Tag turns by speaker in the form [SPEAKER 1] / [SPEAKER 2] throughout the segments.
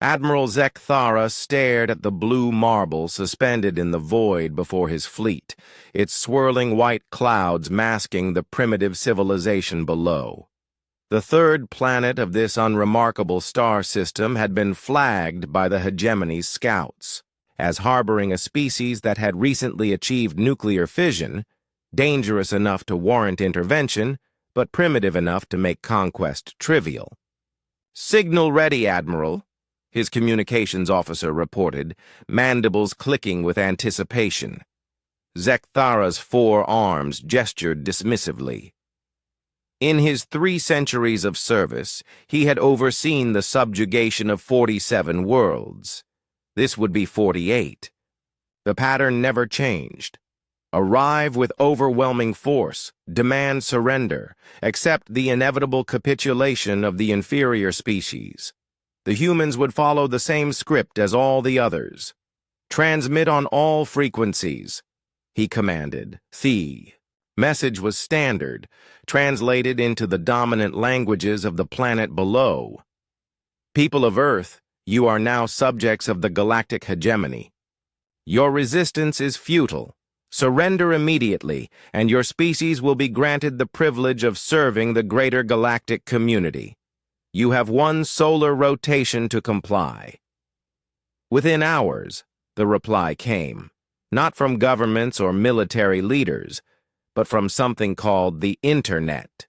[SPEAKER 1] Admiral Zekthara stared at the blue marble suspended in the void before his fleet, its swirling white clouds masking the primitive civilization below. The third planet of this unremarkable star system had been flagged by the hegemony's scouts as harboring a species that had recently achieved nuclear fission, dangerous enough to warrant intervention, but primitive enough to make conquest trivial. "Signal ready, Admiral," his communications officer reported, mandibles clicking with anticipation. Zekthara's 4 arms gestured dismissively. In his 3 centuries of service, he had overseen the subjugation of 47 worlds. This would be 48. The pattern never changed. Arrive with overwhelming force, demand surrender, accept the inevitable capitulation of the inferior species. The humans would follow the same script as all the others. "Transmit on all frequencies," he commanded. The message was standard, translated into the dominant languages of the planet below. "People of Earth, you are now subjects of the galactic hegemony. Your resistance is futile. Surrender immediately, and your species will be granted the privilege of serving the greater galactic community. You have 1 solar rotation to comply." Within hours, the reply came, not from governments or military leaders, but from something called the Internet.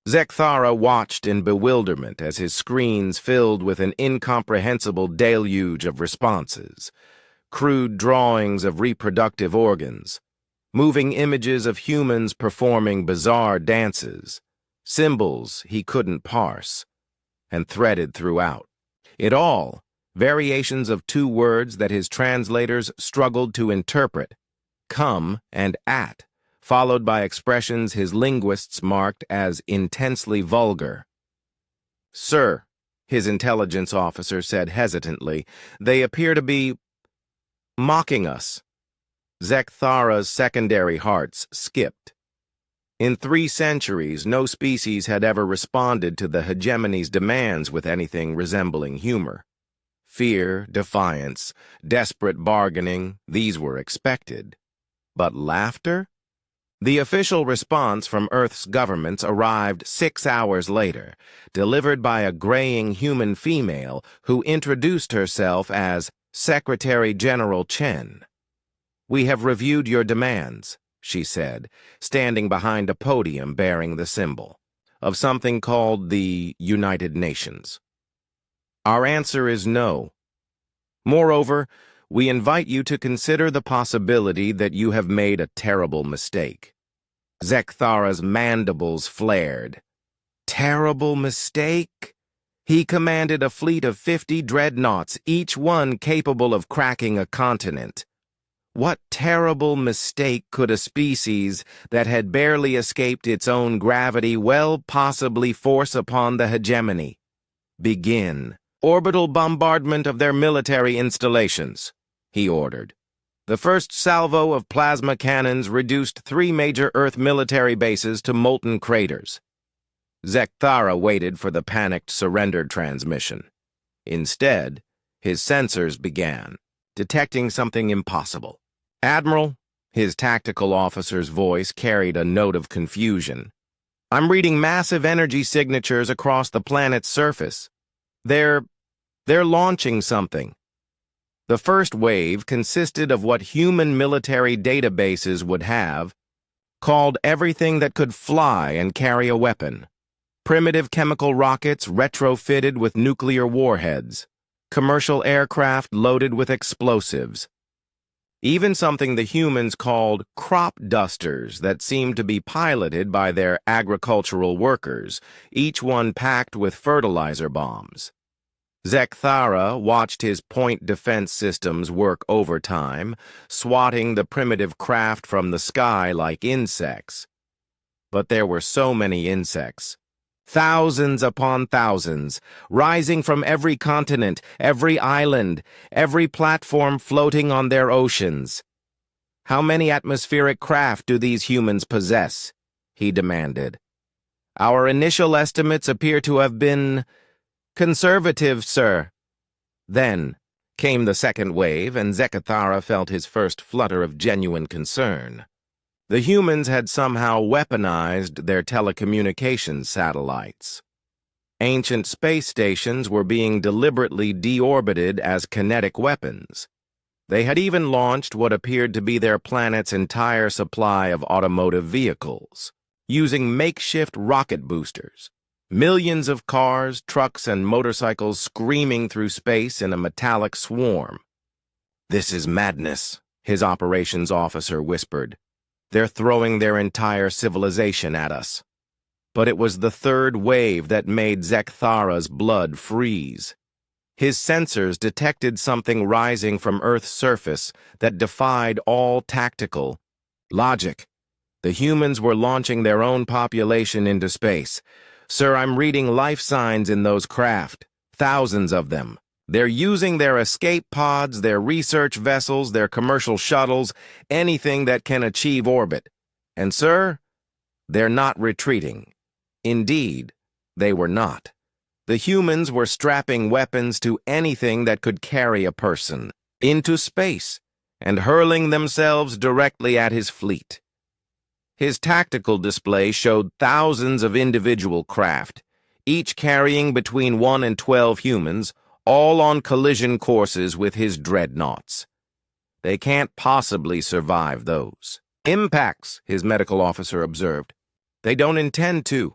[SPEAKER 1] Zekthara watched in bewilderment as his screens filled with an incomprehensible deluge of responses. Crude drawings of reproductive organs, moving images of humans performing bizarre dances, symbols he couldn't parse, and threaded throughout. It all, variations of 2 words that his translators struggled to interpret, "come" and "at," followed by expressions his linguists marked as intensely vulgar. "Sir," his intelligence officer said hesitantly, "they appear to be mocking us." Zekthara's secondary hearts skipped. In 3 centuries, no species had ever responded to the hegemony's demands with anything resembling humor. Fear, defiance, desperate bargaining, these were expected. But laughter? The official response from Earth's governments arrived 6 hours later, delivered by a graying human female who introduced herself as Secretary General Chen. "We have reviewed your demands," she said, standing behind a podium bearing the symbol of something called the United Nations. "Our answer is no. Moreover, we invite you to consider the possibility that you have made a terrible mistake." Zekthara's mandibles flared. Terrible mistake? He commanded a fleet of 50 dreadnoughts, each one capable of cracking a continent. What terrible mistake could a species that had barely escaped its own gravity well possibly force upon the hegemony? "Begin orbital bombardment of their military installations," he ordered. The first salvo of plasma cannons reduced 3 major Earth military bases to molten craters. Zekthara waited for the panicked surrender transmission. Instead, his sensors began, detecting something impossible. "Admiral," his tactical officer's voice carried a note of confusion, "I'm reading massive energy signatures across the planet's surface. They're launching something." The first wave consisted of what human military databases would have, called everything that could fly and carry a weapon. Primitive chemical rockets retrofitted with nuclear warheads, commercial aircraft loaded with explosives, even something the humans called crop dusters that seemed to be piloted by their agricultural workers, each one packed with fertilizer bombs. Zekthara watched his point defense systems work overtime, swatting the primitive craft from the sky like insects. But there were so many insects. Thousands upon thousands, rising from every continent, every island, every platform floating on their oceans. "How many atmospheric craft do these humans possess?" he demanded. "Our initial estimates appear to have been conservative, sir," Then came the second wave, and Zekathara felt his first flutter of genuine concern. The humans had somehow weaponized their telecommunications satellites. Ancient space stations were being deliberately deorbited as kinetic weapons. They had even launched what appeared to be their planet's entire supply of automotive vehicles, using makeshift rocket boosters. Millions of cars, trucks, and motorcycles screaming through space in a metallic swarm. "This is madness," his operations officer whispered. "They're throwing their entire civilization at us." But it was the third wave that made Zekathara's blood freeze. His sensors detected something rising from Earth's surface that defied all tactical logic. The humans were launching their own population into space. "Sir, I'm reading life signs in those craft. Thousands of them. They're using their escape pods, their research vessels, their commercial shuttles, anything that can achieve orbit. And, sir, they're not retreating." Indeed, they were not. The humans were strapping weapons to anything that could carry a person into space and hurling themselves directly at his fleet. His tactical display showed thousands of individual craft, each carrying between 1 and 12 humans, all on collision courses with his dreadnoughts. They can't possibly survive those impacts, his medical officer observed. They don't intend to,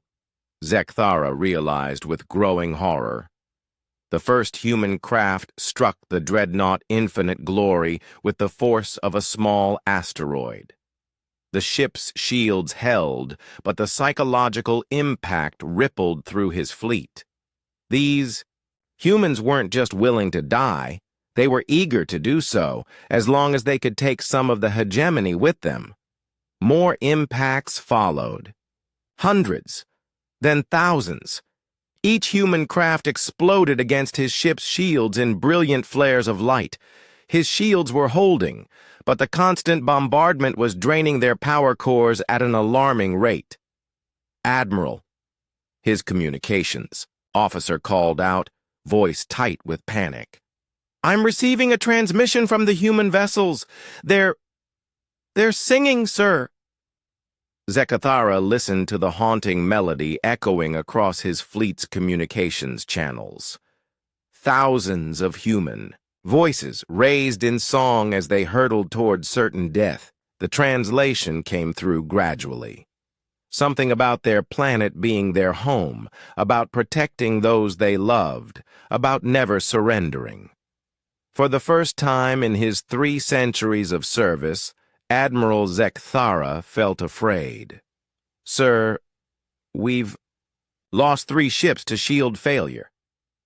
[SPEAKER 1] Zekathara realized with growing horror. The first human craft struck the dreadnought Infinite Glory with the force of a small asteroid. The ship's shields held, but the psychological impact rippled through his fleet. These humans weren't just willing to die, they were eager to do so, as long as they could take some of the hegemony with them. More impacts followed. Hundreds, then thousands. Each human craft exploded against his ship's shields in brilliant flares of light. His shields were holding, but the constant bombardment was draining their power cores at an alarming rate. "Admiral," his communications officer called out, voice tight with panic. "I'm receiving a transmission from the human vessels. They're singing, sir." Zekathara listened to the haunting melody echoing across his fleet's communications channels. Thousands of human voices raised in song as they hurtled toward certain death. The translation came through gradually. Something about their planet being their home, about protecting those they loved, about never surrendering. For the first time in his 3 centuries of service, Admiral Zekathara felt afraid. "Sir, we've lost 3 ships to shield failure.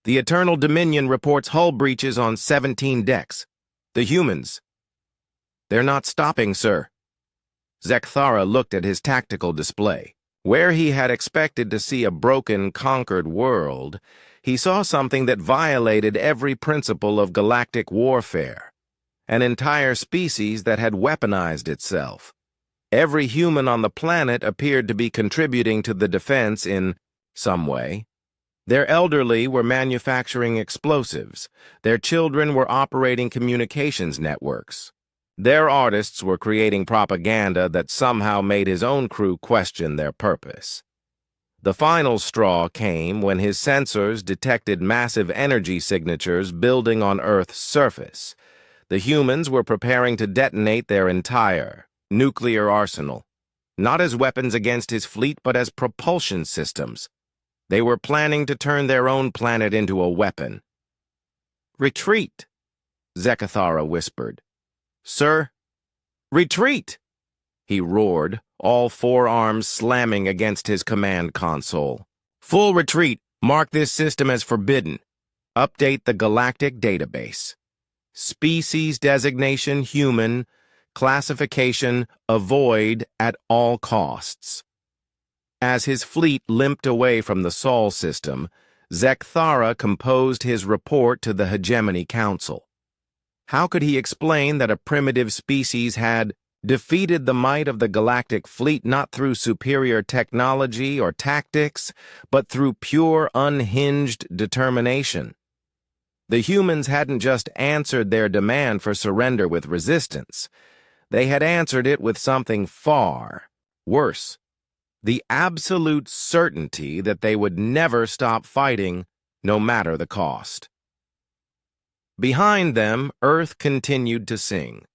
[SPEAKER 1] The Eternal Dominion reports hull breaches on 17 decks. The humans, they're not stopping, sir." Zekathara looked at his tactical display. Where he had expected to see a broken, conquered world, he saw something that violated every principle of galactic warfare. An entire species that had weaponized itself. Every human on the planet appeared to be contributing to the defense in some way. Their elderly were manufacturing explosives. Their children were operating communications networks. Their artists were creating propaganda that somehow made his own crew question their purpose. The final straw came when his sensors detected massive energy signatures building on Earth's surface. The humans were preparing to detonate their entire nuclear arsenal, not as weapons against his fleet, but as propulsion systems. They were planning to turn their own planet into a weapon. "Retreat," Zekathara whispered. "Sir, retreat!" he roared, all 4 arms slamming against his command console. "Full retreat. Mark this system as forbidden. Update the galactic database. Species designation human. Classification avoid at all costs." As his fleet limped away from the Sol system, Zekathara composed his report to the Hegemony Council. How could he explain that a primitive species had defeated the might of the galactic fleet not through superior technology or tactics, but through pure, unhinged determination? The humans hadn't just answered their demand for surrender with resistance. They had answered it with something far worse. The absolute certainty that they would never stop fighting, no matter the cost. Behind them, Earth continued to sing.